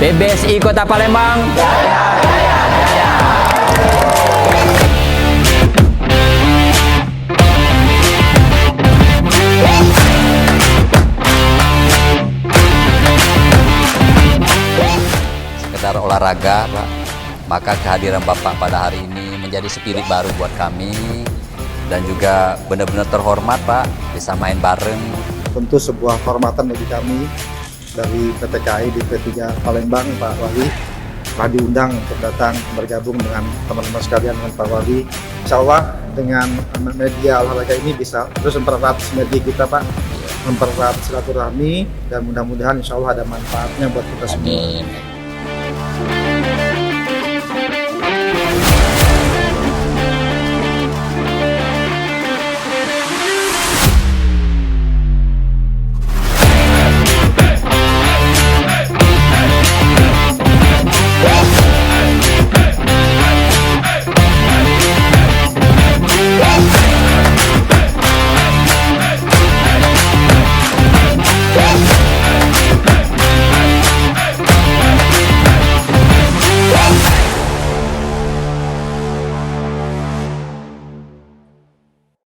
PBSI Kota Palembang. Sekedar olahraga, Pak. Maka kehadiran Bapak pada hari ini menjadi spirit baru buat kami dan juga benar-benar terhormat, Pak, bisa main bareng. Tentu sebuah kehormatan bagi kami dari PT KAI di P3 Palembang, Pak Wali telah diundang untuk datang bergabung dengan teman-teman sekalian dengan Pak Wali. Insya Allah dengan media olahraga ini bisa terus mempererat sinergi kita, Pak, mempererat silaturahmi, dan mudah-mudahan insya Allah ada manfaatnya buat kita semua. Amin.